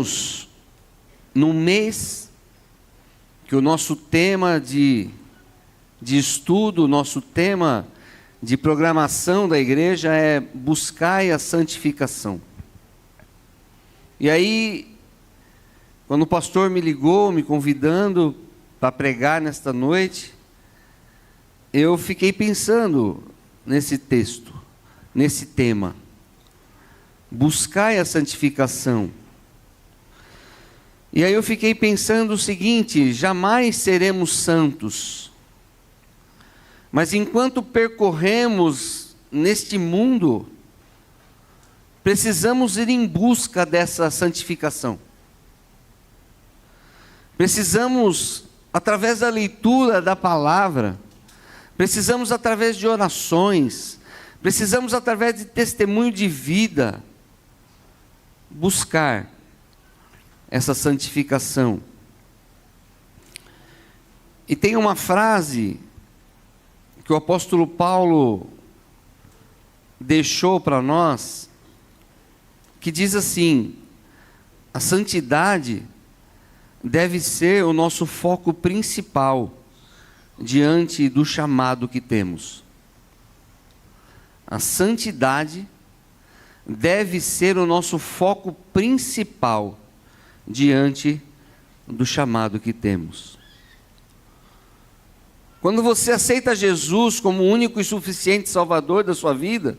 estamos num mês que o nosso tema de estudo, o nosso tema de programação da igreja é buscai a santificação. E aí, quando o pastor me ligou, me convidando para pregar nesta noite, eu fiquei pensando nesse texto, nesse tema. Buscai a santificação. E aí eu fiquei pensando o seguinte: jamais seremos santos, mas enquanto percorremos neste mundo, precisamos ir em busca dessa santificação. Precisamos, através da leitura da palavra, precisamos através de orações, precisamos através de testemunho de vida, buscar essa santificação. E tem uma frase que o apóstolo Paulo deixou para nós, que diz assim: a santidade deve ser o nosso foco principal diante do chamado que temos. A santidade deve ser o nosso foco principal diante do chamado que temos. Quando você aceita Jesus como o único e suficiente Salvador da sua vida,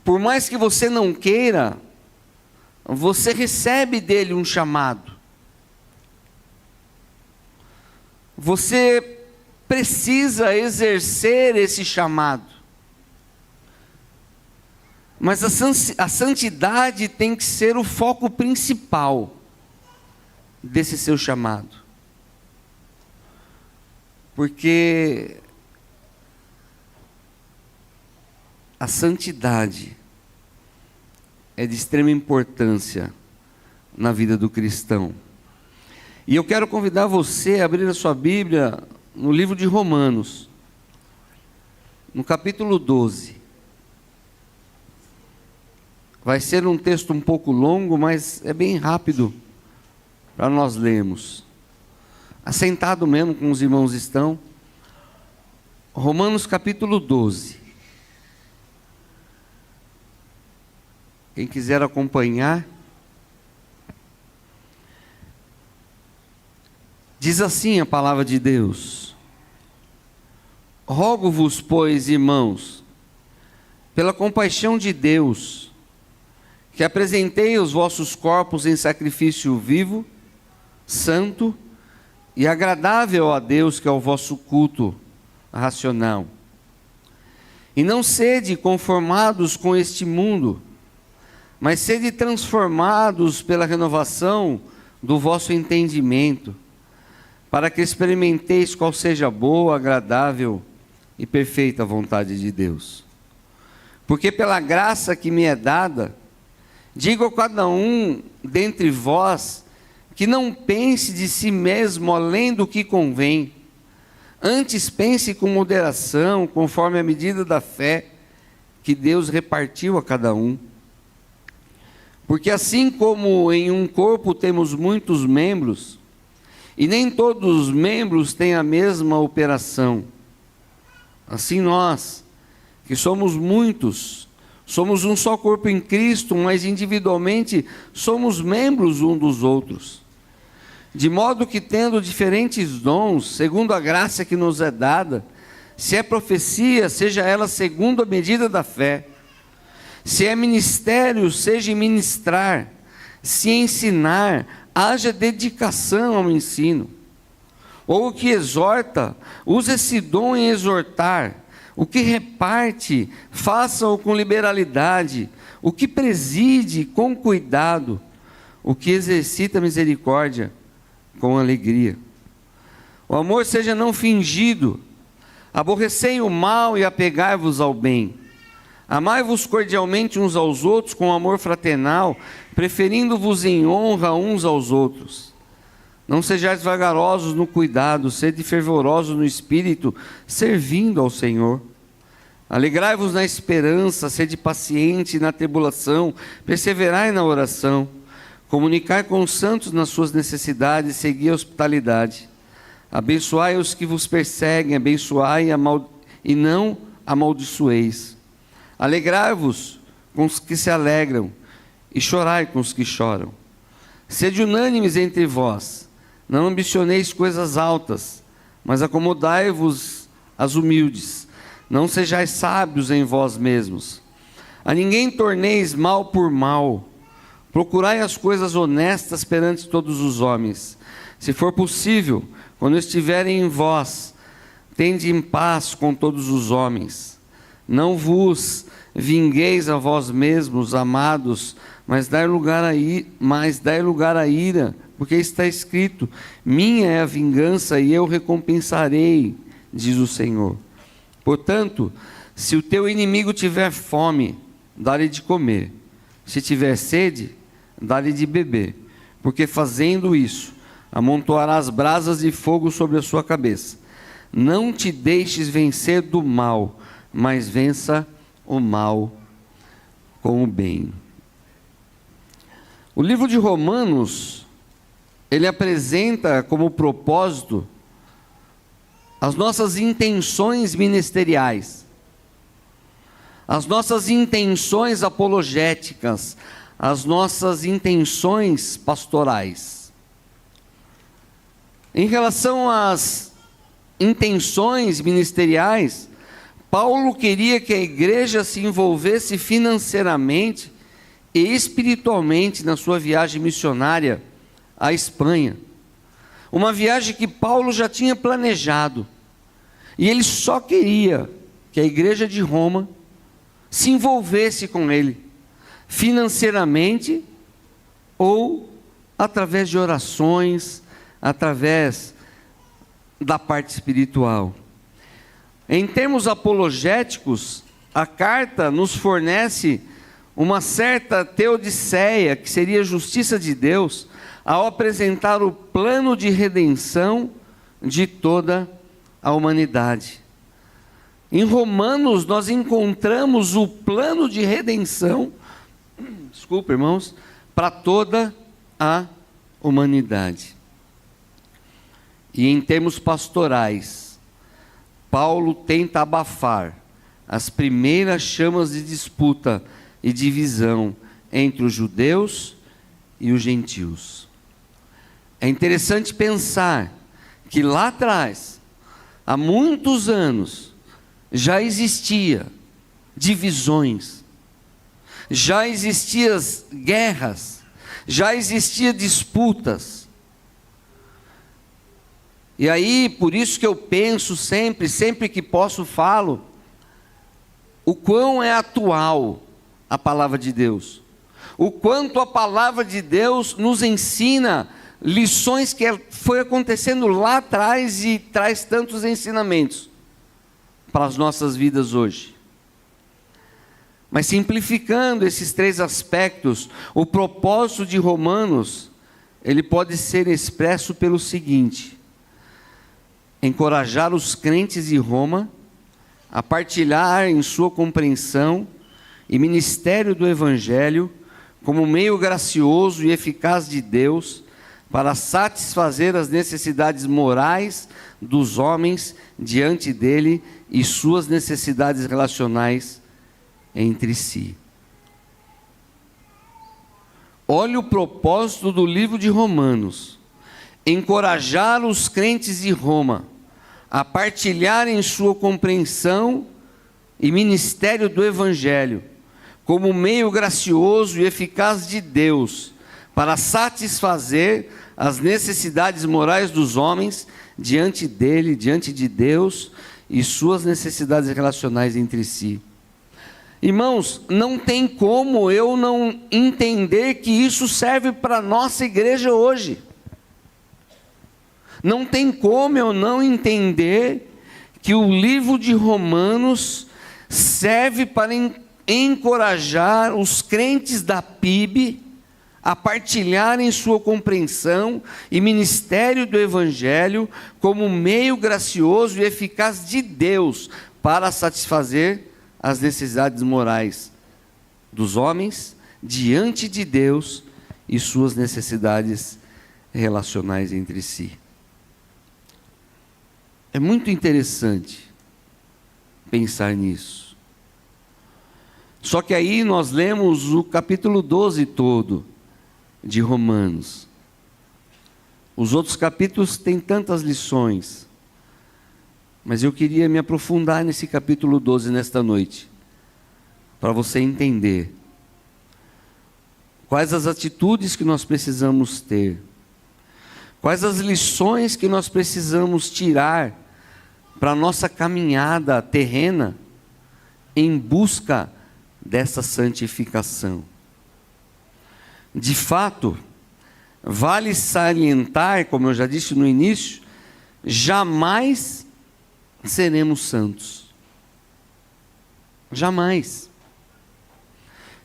por mais que você não queira, você recebe dele um chamado. Você precisa exercer esse chamado. Mas a santidade tem que ser o foco principal desse seu chamado. Porque a santidade é de extrema importância na vida do cristão. E eu quero convidar você a abrir a sua Bíblia no livro de Romanos, no capítulo 12. Vai ser um texto um pouco longo, mas é bem rápido para nós lermos. Assentado mesmo, como os irmãos estão. Romanos capítulo 12. Quem quiser acompanhar. Diz assim a palavra de Deus: rogo-vos, pois, irmãos, pela compaixão de Deus, que apresentei os vossos corpos em sacrifício vivo, santo e agradável a Deus, que é o vosso culto racional. E não sede conformados com este mundo, mas sede transformados pela renovação do vosso entendimento, para que experimenteis qual seja a boa, agradável e perfeita vontade de Deus. Porque pela graça que me é dada, digo a cada um dentre vós, que não pense de si mesmo além do que convém, antes pense com moderação, conforme a medida da fé que Deus repartiu a cada um. Porque assim como em um corpo temos muitos membros, e nem todos os membros têm a mesma operação, assim nós, que somos muitos, somos um só corpo em Cristo, mas individualmente somos membros uns dos outros. De modo que, tendo diferentes dons, segundo a graça que nos é dada, se é profecia, seja ela segundo a medida da fé. Se é ministério, seja ministrar. Se ensinar, haja dedicação ao ensino. Ou o que exorta, use esse dom em exortar. O que reparte, faça-o com liberalidade. O que preside, com cuidado. O que exercita misericórdia, com alegria. O amor seja não fingido. Aborrecei o mal e apegai-vos ao bem. Amai-vos cordialmente uns aos outros com amor fraternal, preferindo-vos em honra uns aos outros. Não sejais vagarosos no cuidado, sede fervorosos no espírito, servindo ao Senhor. Alegrai-vos na esperança, sede paciente na tribulação, perseverai na oração. Comunicai com os santos nas suas necessidades, segui a hospitalidade. Abençoai os que vos perseguem, abençoai e não amaldiçoeis. Alegrai-vos com os que se alegram, e chorai com os que choram. Sede unânimes entre vós, não ambicioneis coisas altas, mas acomodai-vos às humildes. Não sejais sábios em vós mesmos. A ninguém torneis mal por mal. Procurai as coisas honestas perante todos os homens. Se for possível, quando estiverem em vós, tende em paz com todos os homens. Não vos vingueis a vós mesmos, amados, mas dai lugar à ira, porque está escrito: minha é a vingança e eu recompensarei, diz o Senhor. Portanto, se o teu inimigo tiver fome, dá-lhe de comer. Se tiver sede, dá-lhe de beber, porque fazendo isso, amontoarás brasas de fogo sobre a sua cabeça. Não te deixes vencer do mal, mas vença o mal com o bem. O livro de Romanos, ele apresenta como propósito as nossas intenções ministeriais, as nossas intenções apologéticas, as nossas intenções pastorais. Em relação às intenções ministeriais, Paulo queria que a igreja se envolvesse financeiramente e espiritualmente na sua viagem missionária à Espanha. Uma viagem que Paulo já tinha planejado. E ele só queria que a igreja de Roma se envolvesse com ele, financeiramente ou através de orações, através da parte espiritual. Em termos apologéticos, a carta nos fornece uma certa teodiceia, que seria a justiça de Deus, ao apresentar o plano de redenção de toda a humanidade. Em Romanos nós encontramos o plano de redenção, desculpa, irmãos, para toda a humanidade. E em termos pastorais, Paulo tenta abafar as primeiras chamas de disputa e divisão entre os judeus e os gentios. É interessante pensar que lá atrás, há muitos anos, já existia divisões, já existiam guerras, já existiam disputas. E aí, por isso que eu penso sempre que posso falo, o quão é atual a palavra de Deus. O quanto a palavra de Deus nos ensina lições que foi acontecendo lá atrás e traz tantos ensinamentos para as nossas vidas hoje. Mas simplificando esses três aspectos, o propósito de Romanos, ele pode ser expresso pelo seguinte: encorajar os crentes de Roma a partilhar em sua compreensão e ministério do Evangelho como meio gracioso e eficaz de Deus para satisfazer as necessidades morais dos homens diante dele e suas necessidades relacionais entre si. Olha o propósito do livro de Romanos: encorajar os crentes de Roma a partilhar em sua compreensão e ministério do Evangelho como meio gracioso e eficaz de Deus para satisfazer as necessidades morais dos homens diante dele, diante de Deus e suas necessidades relacionais entre si. Irmãos, não tem como eu não entender que isso serve para a nossa igreja hoje. Não tem como eu não entender que o livro de Romanos serve para encorajar os crentes da PIB a partilharem sua compreensão e ministério do Evangelho como meio gracioso e eficaz de Deus para satisfazer as necessidades morais dos homens diante de Deus e suas necessidades relacionais entre si. É muito interessante pensar nisso. Só que aí nós lemos o capítulo 12 todo de Romanos. Os outros capítulos têm tantas lições, mas eu queria me aprofundar nesse capítulo 12 nesta noite, para você entender quais as atitudes que nós precisamos ter, quais as lições que nós precisamos tirar para a nossa caminhada terrena em busca dessa santificação. De fato, vale salientar, como eu já disse no início, jamais seremos santos. Jamais.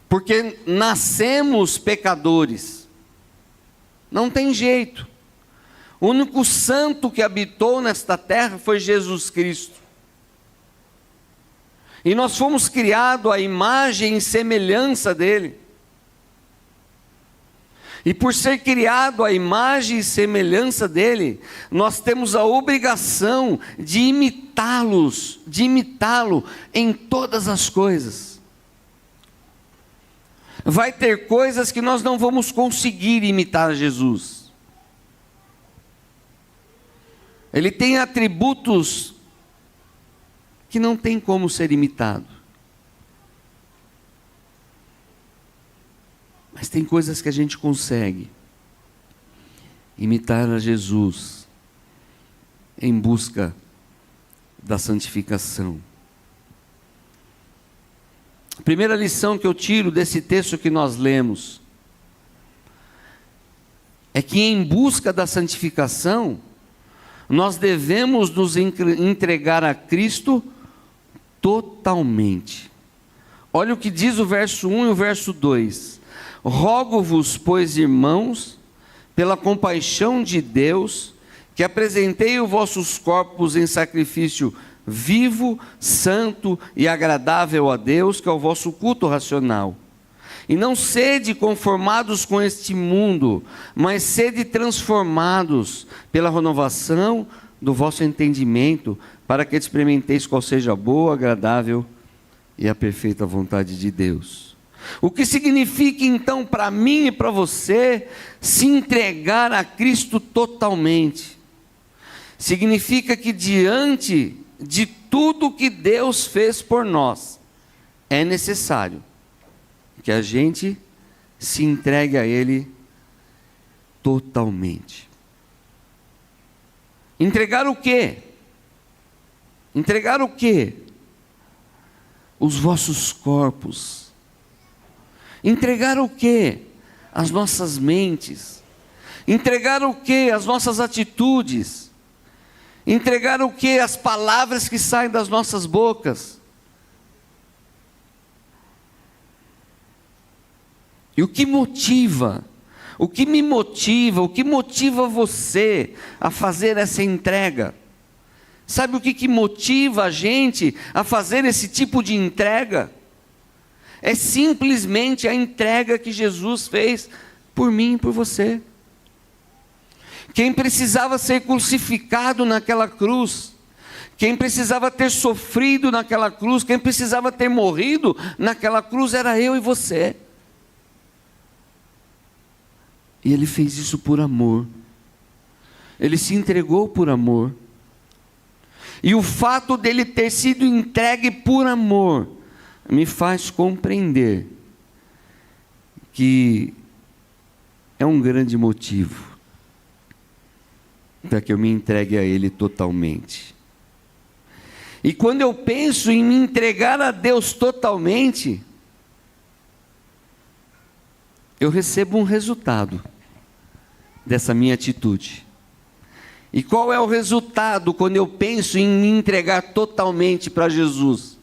Porque nascemos pecadores. Não tem jeito. O único santo que habitou nesta terra foi Jesus Cristo. E nós fomos criados à imagem e semelhança dele. E por ser criado à imagem e semelhança dele, nós temos a obrigação de imitá-lo em todas as coisas. Vai ter coisas que nós não vamos conseguir imitar Jesus. Ele tem atributos que não tem como ser imitado. Mas tem coisas que a gente consegue imitar a Jesus em busca da santificação. A primeira lição que eu tiro desse texto que nós lemos é que em busca da santificação, nós devemos nos entregar a Cristo totalmente. Olha o que diz o verso 1 e o verso 2. Rogo-vos, pois, irmãos, pela compaixão de Deus, que apresentei os vossos corpos em sacrifício vivo, santo e agradável a Deus, que é o vosso culto racional. E não sede conformados com este mundo, mas sede transformados pela renovação do vosso entendimento, para que experimenteis qual seja a boa, agradável e a perfeita vontade de Deus. O que significa então para mim e para você se entregar a Cristo totalmente? Significa que diante de tudo que Deus fez por nós, é necessário que a gente se entregue a Ele totalmente. Entregar o quê? Entregar o quê? Os vossos corpos. Entregar o quê? As nossas mentes. Entregar o quê? As nossas atitudes. Entregar o quê? As palavras que saem das nossas bocas. E o que motiva? O que me motiva? O que motiva você a fazer essa entrega? Sabe o que motiva a gente a fazer esse tipo de entrega? É simplesmente a entrega que Jesus fez por mim e por você. Quem precisava ser crucificado naquela cruz, quem precisava ter sofrido naquela cruz, quem precisava ter morrido naquela cruz era eu e você. E Ele fez isso por amor. Ele se entregou por amor. E o fato dele ter sido entregue por amor me faz compreender que é um grande motivo para que eu me entregue a Ele totalmente. E quando eu penso em me entregar a Deus totalmente, eu recebo um resultado dessa minha atitude. E qual é o resultado quando eu penso em me entregar totalmente para Jesus?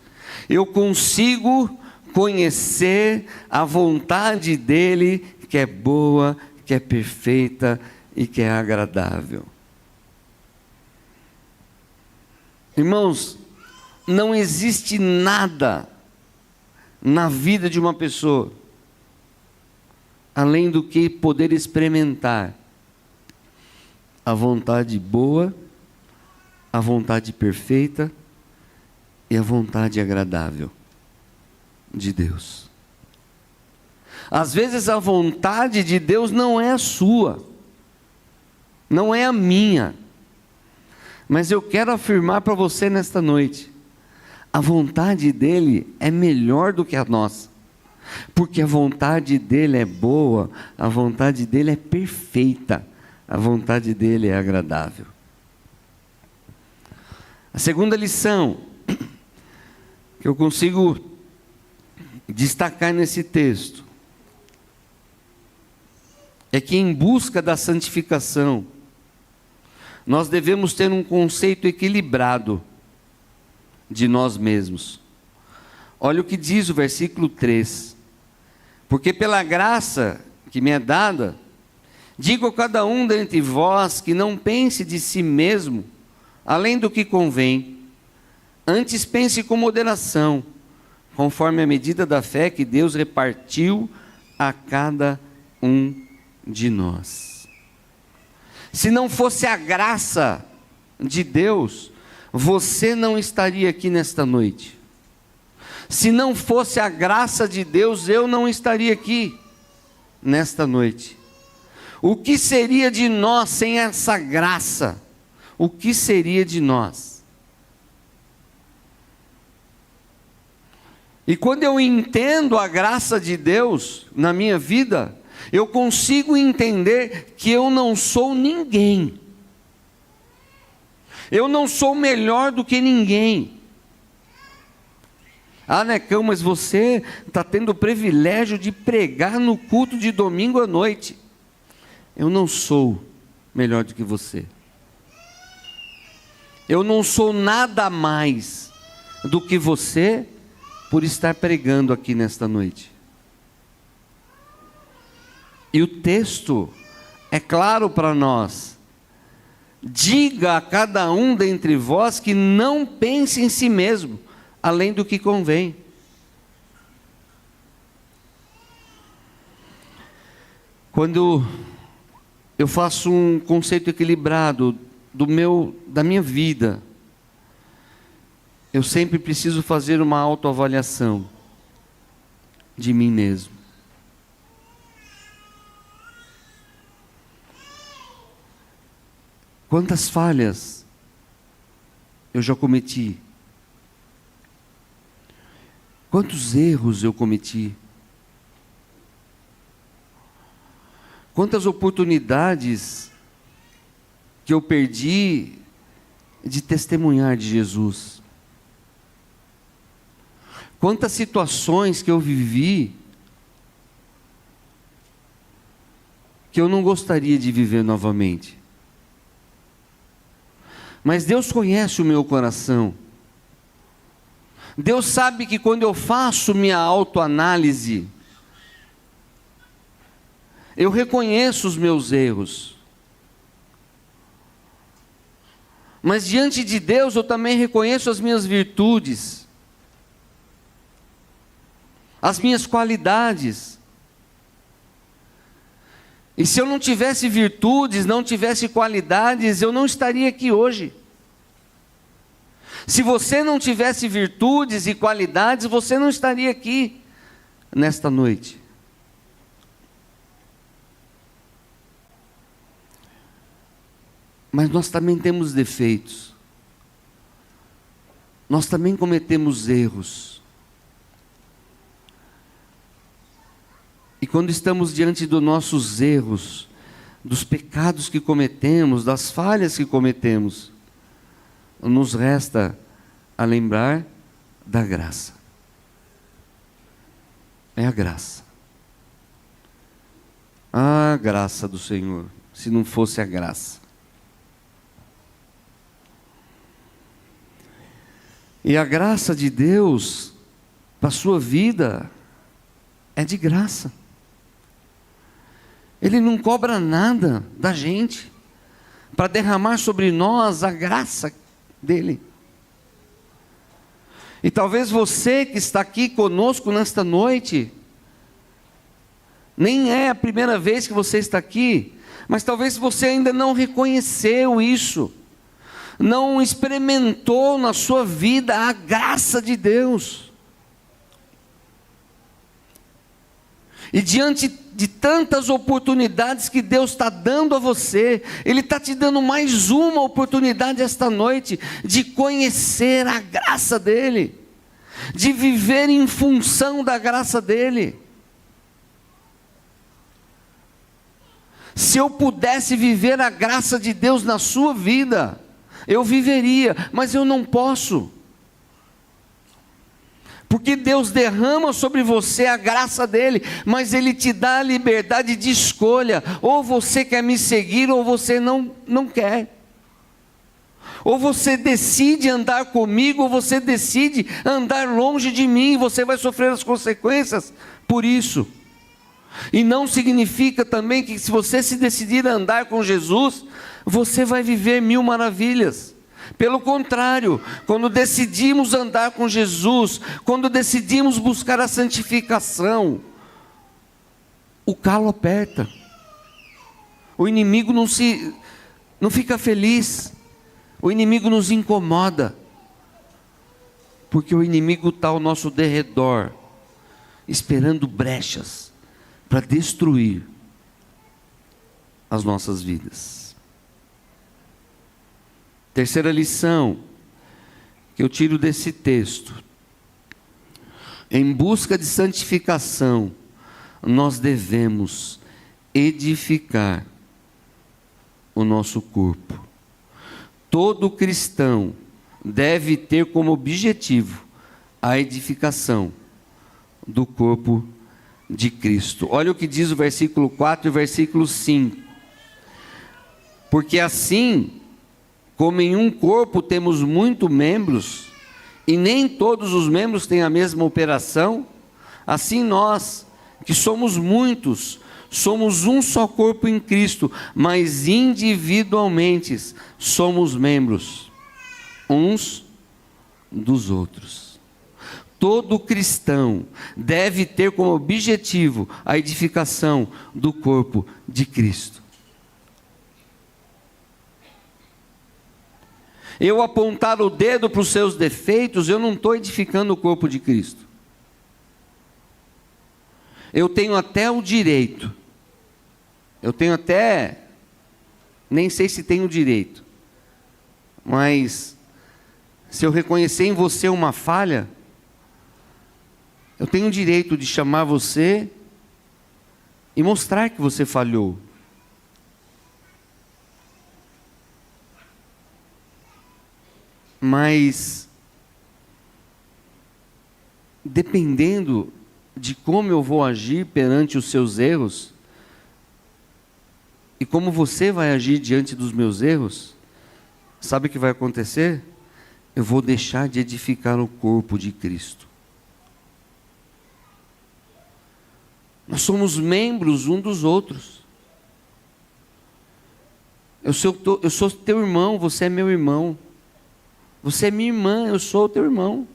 Eu consigo conhecer a vontade dEle, que é boa, que é perfeita e que é agradável. Irmãos, não existe nada na vida de uma pessoa além do que poder experimentar a vontade boa, a vontade perfeita e a vontade agradável de Deus. Às vezes a vontade de Deus não é a sua, não é a minha, mas eu quero afirmar para você nesta noite, a vontade dele é melhor do que a nossa, porque a vontade dele é boa, a vontade dele é perfeita, a vontade dele é agradável. A segunda lição que eu consigo destacar nesse texto é que, em busca da santificação, nós devemos ter um conceito equilibrado de nós mesmos. Olha o que diz o versículo 3: porque pela graça que me é dada, digo a cada um dentre vós que não pense de si mesmo além do que convém, antes pense com moderação, conforme a medida da fé que Deus repartiu a cada um de nós. Se não fosse a graça de Deus, você não estaria aqui nesta noite. Se não fosse a graça de Deus, eu não estaria aqui nesta noite. O que seria de nós sem essa graça? O que seria de nós? E quando eu entendo a graça de Deus na minha vida, eu consigo entender que eu não sou ninguém. Eu não sou melhor do que ninguém. Ah, Necão, mas você está tendo o privilégio de pregar no culto de domingo à noite. Eu não sou melhor do que você. Eu não sou nada mais do que você por estar pregando aqui nesta noite. E o texto é claro para nós. Diga a cada um dentre vós que não pense em si mesmo, além do que convém. Quando eu faço um conceito equilibrado da minha vida, eu sempre preciso fazer uma autoavaliação de mim mesmo. Quantas falhas eu já cometi? Quantos erros eu cometi? Quantas oportunidades que eu perdi de testemunhar de Jesus? Quantas situações que eu vivi que eu não gostaria de viver novamente? Mas Deus conhece o meu coração. Deus sabe que quando eu faço minha autoanálise, eu reconheço os meus erros. Mas diante de Deus eu também reconheço as minhas virtudes, as minhas qualidades. E se eu não tivesse virtudes, não tivesse qualidades, eu não estaria aqui hoje. Se você não tivesse virtudes e qualidades, você não estaria aqui nesta noite. Mas nós também temos defeitos. Nós também cometemos erros. E quando estamos diante dos nossos erros, dos pecados que cometemos, das falhas que cometemos, nos resta a lembrar da graça. É a graça. A graça do Senhor, se não fosse a graça. E a graça de Deus para a sua vida é de graça. Ele não cobra nada da gente para derramar sobre nós a graça dele. E talvez você que está aqui conosco nesta noite Nem é a primeira vez que você está aqui, mas talvez você ainda não reconheceu isso, não experimentou na sua vida a graça de Deus. E diante de tantas oportunidades que Deus está dando a você, Ele está te dando mais uma oportunidade esta noite, de conhecer a graça dEle, de viver em função da graça dEle. Se eu pudesse viver a graça de Deus na sua vida, eu viveria, mas eu não posso. Porque Deus derrama sobre você a graça dEle, mas Ele te dá a liberdade de escolha. Ou você quer me seguir, ou você não quer. Ou você decide andar comigo, ou você decide andar longe de mim. Você vai sofrer as consequências por isso. E não significa também que se você se decidir a andar com Jesus, você vai viver 1000 maravilhas. Pelo contrário, quando decidimos andar com Jesus, quando decidimos buscar a santificação, o calo aperta, o inimigo não fica feliz, o inimigo nos incomoda, porque o inimigo está ao nosso derredor, esperando brechas para destruir as nossas vidas. Terceira lição que eu tiro desse texto: em busca de santificação, nós devemos edificar o nosso corpo. Todo cristão deve ter como objetivo a edificação do corpo de Cristo. Olha o que diz o versículo 4 e o versículo 5. Porque assim, como em um corpo temos muitos membros, e nem todos os membros têm a mesma operação, assim nós, que somos muitos, somos um só corpo em Cristo, mas individualmente somos membros uns dos outros. Todo cristão deve ter como objetivo a edificação do corpo de Cristo. Eu apontar o dedo para os seus defeitos, eu não estou edificando o corpo de Cristo. Eu tenho até o direito, nem sei se tenho direito, mas se eu reconhecer em você uma falha, eu tenho o direito de chamar você e mostrar que você falhou. Mas, dependendo de como eu vou agir perante os seus erros, e como você vai agir diante dos meus erros, sabe o que vai acontecer? Eu vou deixar de edificar o corpo de Cristo. Nós somos membros um dos outros. Eu sou teu irmão, você é meu irmão. Você é minha irmã, eu sou o teu irmão.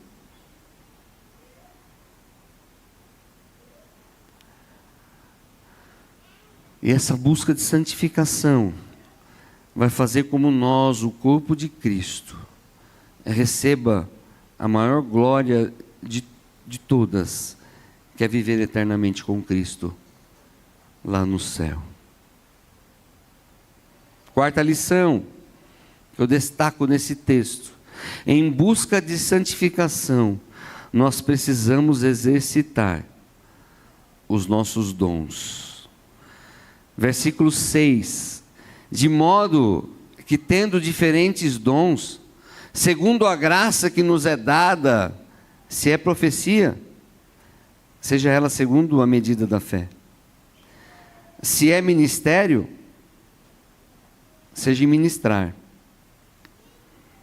E essa busca de santificação vai fazer como nós, o corpo de Cristo, receba a maior glória de todas, que é viver eternamente com Cristo lá no céu. Quarta lição que eu destaco nesse texto: em busca de santificação, nós precisamos exercitar os nossos dons. Versículo 6: de modo que, tendo diferentes dons, segundo a graça que nos é dada, se é profecia, seja ela segundo a medida da fé. Se é ministério, seja ministrar.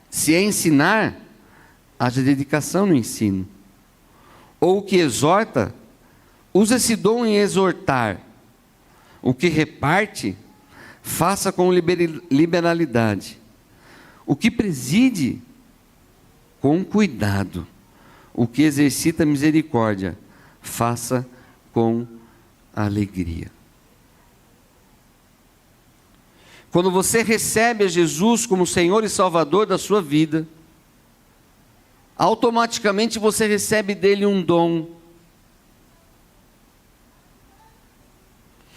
Se é ensinar, haja dedicação no ensino. Ou o que exorta, usa esse dom em exortar. O que reparte, faça com liberalidade. O que preside, com cuidado. O que exercita misericórdia, faça com a alegria. Quando você recebe a Jesus como Senhor e Salvador da sua vida, automaticamente você recebe dele um dom.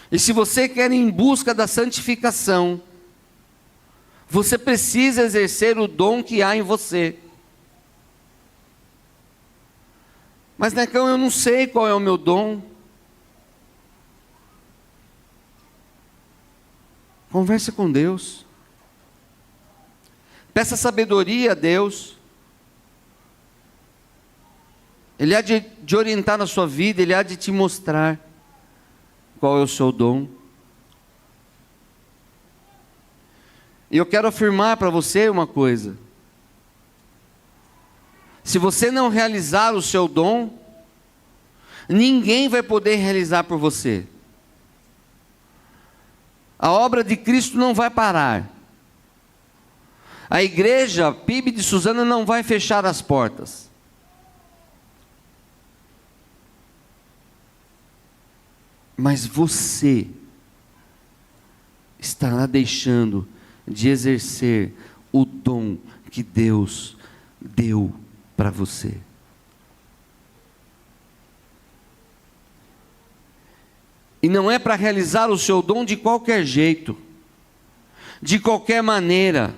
E se você quer ir em busca da santificação, você precisa exercer o dom que há em você. Mas Necão, eu não sei qual é o meu dom. Converse com Deus. Peça sabedoria a Deus. Ele há de orientar na sua vida, Ele há de te mostrar qual é o seu dom. E eu quero afirmar para você uma coisa. Se você não realizar o seu dom, ninguém vai poder realizar por você. A obra de Cristo não vai parar. A igreja PIB de Suzano não vai fechar as portas. Mas você estará deixando de exercer o dom que Deus deu para você. E não é para realizar o seu dom de qualquer jeito, de qualquer maneira.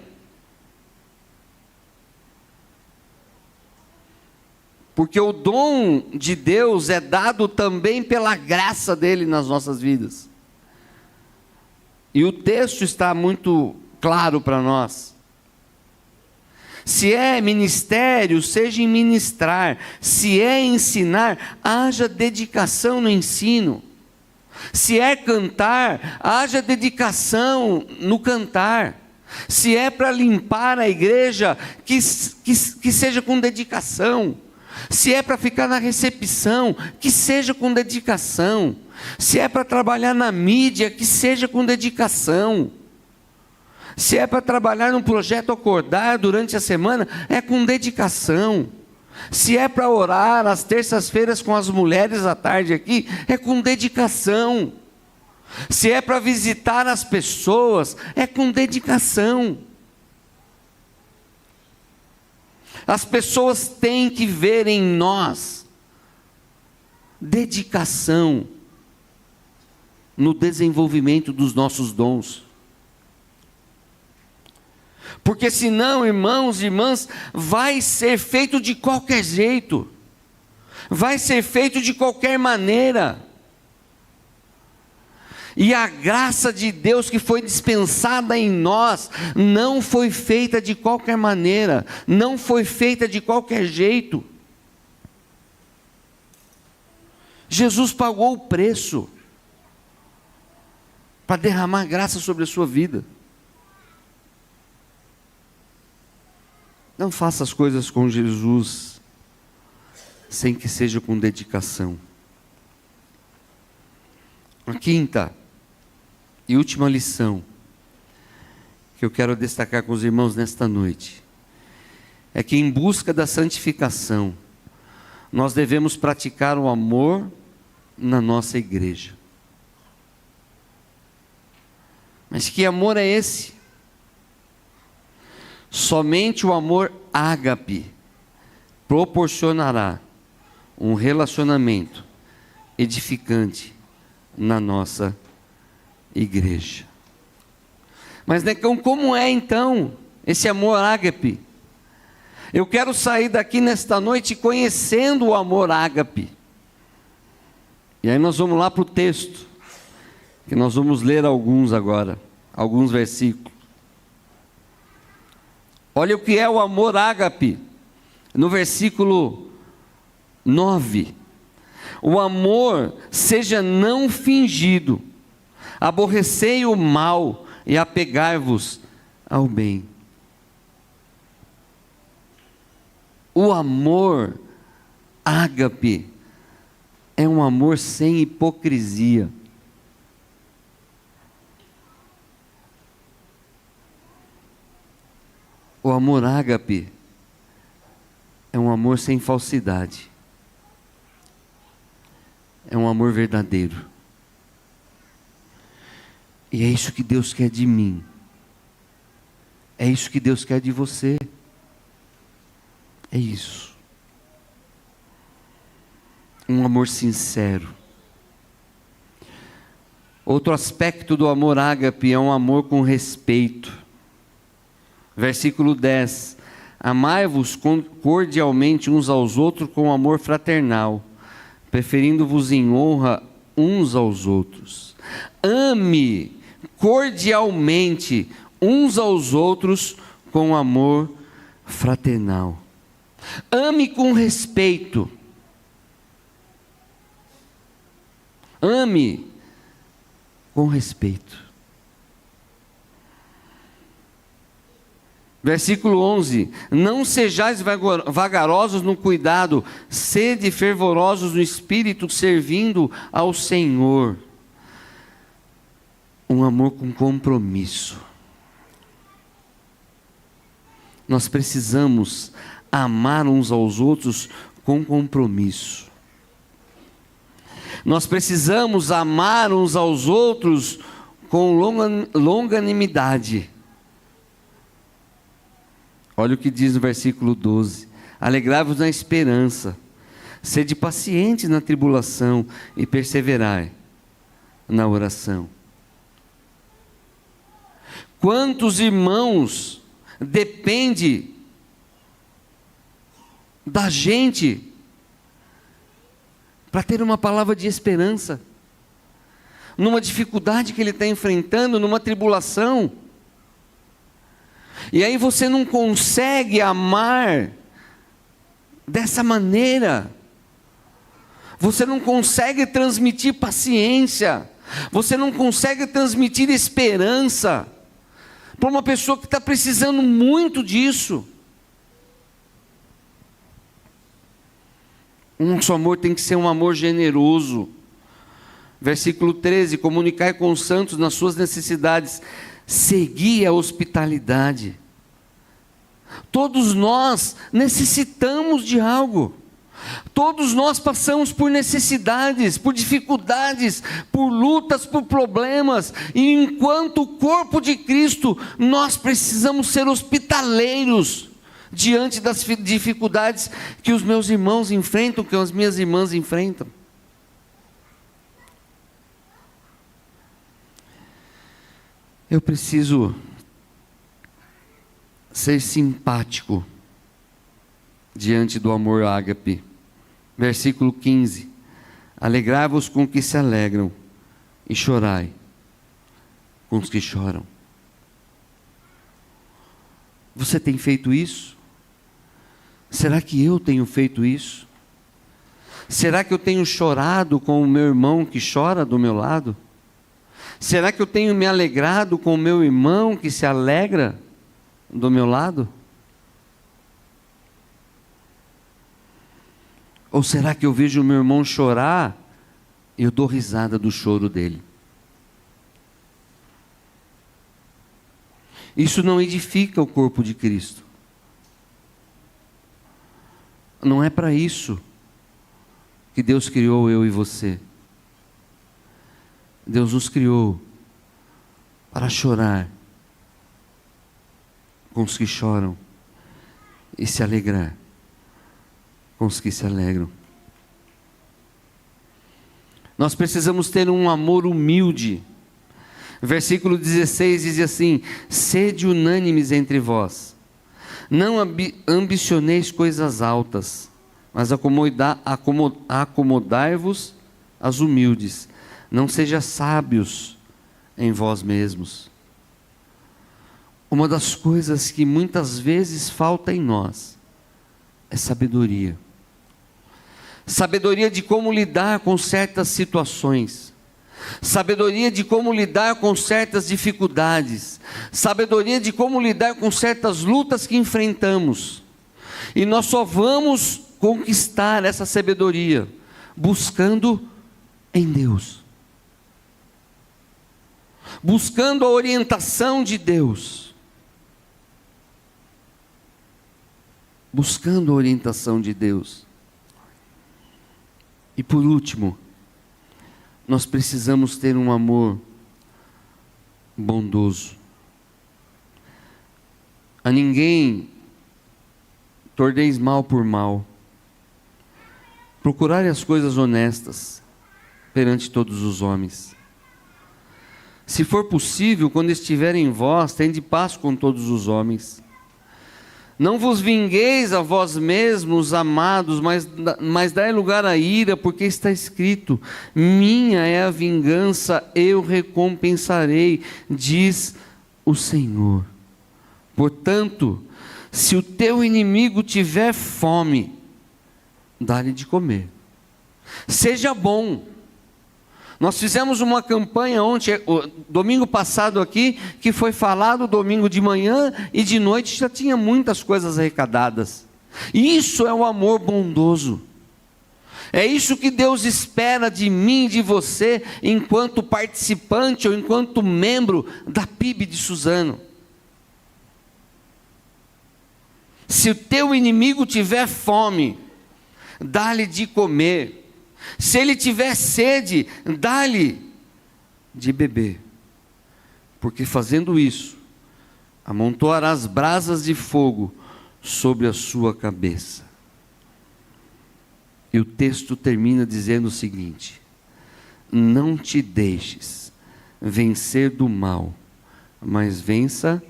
Porque o dom de Deus é dado também pela graça dele nas nossas vidas. E o texto está muito claro para nós. Se é ministério, seja em ministrar. Se é ensinar, haja dedicação no ensino. Se é cantar, haja dedicação no cantar. Se é para limpar a igreja, que seja com dedicação. Se é para ficar na recepção, que seja com dedicação. Se é para trabalhar na mídia, que seja com dedicação. Se é para trabalhar num projeto acordar durante a semana, é com dedicação. Se é para orar às terças-feiras com as mulheres à tarde aqui, é com dedicação. Se é para visitar as pessoas, é com dedicação. As pessoas têm que ver em nós dedicação no desenvolvimento dos nossos dons. Porque senão, irmãos e irmãs, vai ser feito de qualquer jeito, vai ser feito de qualquer maneira. E a graça de Deus que foi dispensada em nós, não foi feita de qualquer maneira, não foi feita de qualquer jeito. Jesus pagou o preço para derramar graça sobre a sua vida. Não faça as coisas com Jesus sem que seja com dedicação. A quinta e última lição que eu quero destacar com os irmãos nesta noite é que, em busca da santificação, nós devemos praticar o amor na nossa igreja. Mas que amor é esse? Somente o amor ágape proporcionará um relacionamento edificante na nossa igreja. Mas Necão, como é então esse amor ágape? Eu quero sair daqui nesta noite conhecendo o amor ágape. E aí nós vamos lá para o texto, que nós vamos ler alguns agora, alguns versículos. Olha o que é o amor ágape, no versículo 9. O amor seja não fingido, aborrecei o mal e apegai-vos ao bem. O amor ágape é um amor sem hipocrisia. O amor ágape é um amor sem falsidade. É um amor verdadeiro. E é isso que Deus quer de mim. É isso que Deus quer de você. É isso. Um amor sincero. Outro aspecto do amor ágape é um amor com respeito. Versículo 10. Amai-vos cordialmente uns aos outros com amor fraternal, preferindo-vos em honra uns aos outros. Ame cordialmente uns aos outros com amor fraternal. Ame com respeito. Ame com respeito. Versículo 11: não sejais vagarosos no cuidado, sede fervorosos no espírito, servindo ao Senhor. Um amor com compromisso. Nós precisamos amar uns aos outros com compromisso. Nós precisamos amar uns aos outros com longanimidade. Olha o que diz no versículo 12: alegrai-vos na esperança, sede pacientes na tribulação e perseverai na oração. Quantos irmãos depende da gente para ter uma palavra de esperança, numa dificuldade que ele está enfrentando, numa tribulação. E aí você não consegue amar dessa maneira, você não consegue transmitir paciência, você não consegue transmitir esperança para uma pessoa que está precisando muito disso. O nosso amor tem que ser um amor generoso. Versículo 13: comunicai com os santos nas suas necessidades, segui a hospitalidade. Todos nós necessitamos de algo. Todos nós passamos por necessidades, por dificuldades, por lutas, por problemas. E enquanto o corpo de Cristo, nós precisamos ser hospitaleiros diante das dificuldades que os meus irmãos enfrentam, que as minhas irmãs enfrentam. Eu preciso ser simpático diante do amor ágape. Versículo 15: alegrai-vos com os que se alegram e chorai com os que choram. Você tem feito isso? Será que eu tenho feito isso? Será que eu tenho chorado com o meu irmão que chora do meu lado? Será que eu tenho me alegrado com o meu irmão que se alegra do meu lado? Ou será que eu vejo o meu irmão chorar e eu dou risada do choro dele? Isso não edifica o corpo de Cristo. Não é para isso que Deus criou eu e você. Deus nos criou para chorar com os que choram e se alegrar com os que se alegram. Nós precisamos ter um amor humilde. Versículo 16 diz assim: sede unânimes entre vós, não ambicioneis coisas altas, mas acomodai-vos às humildes. Não sejais sábios em vós mesmos. Uma das coisas que muitas vezes falta em nós é sabedoria. Sabedoria de como lidar com certas situações. Sabedoria de como lidar com certas dificuldades. Sabedoria de como lidar com certas lutas que enfrentamos. E nós só vamos conquistar essa sabedoria buscando em Deus. Buscando a orientação de Deus. Buscando a orientação de Deus. E por último, nós precisamos ter um amor bondoso. A ninguém torneis mal por mal. Procurai as coisas honestas perante todos os homens. Se for possível, quando estiver em vós, tende paz com todos os homens. Não vos vingueis a vós mesmos, amados, mas dai lugar à ira, porque está escrito: minha é a vingança, eu recompensarei, diz o Senhor. Portanto, se o teu inimigo tiver fome, dá-lhe de comer. Seja bom. Nós fizemos uma campanha ontem, domingo passado aqui, que foi falado domingo de manhã e de noite já tinha muitas coisas arrecadadas. Isso é o amor bondoso. É isso que Deus espera de mim e de você, enquanto participante ou enquanto membro da PIB de Suzano. Se o teu inimigo tiver fome, dá-lhe de comer. Se ele tiver sede, dá-lhe de beber. Porque fazendo isso, amontoarás brasas de fogo sobre a sua cabeça. E o texto termina dizendo o seguinte: não te deixes vencer do mal, mas vença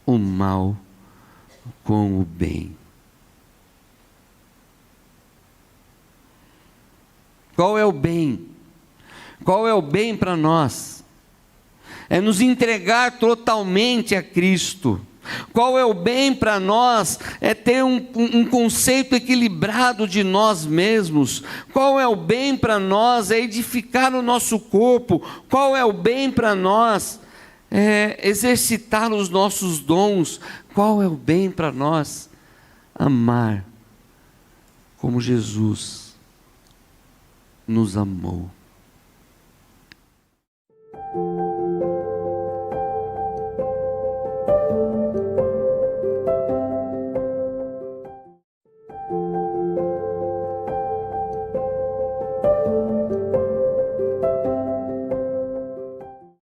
o mal com o bem. Qual é o bem? Qual é o bem para nós? É nos entregar totalmente a Cristo. Qual é o bem para nós? É ter um conceito equilibrado de nós mesmos. Qual é o bem para nós? É edificar o nosso corpo. Qual é o bem para nós? É exercitar os nossos dons. Qual é o bem para nós? Amar como Jesus nos amou.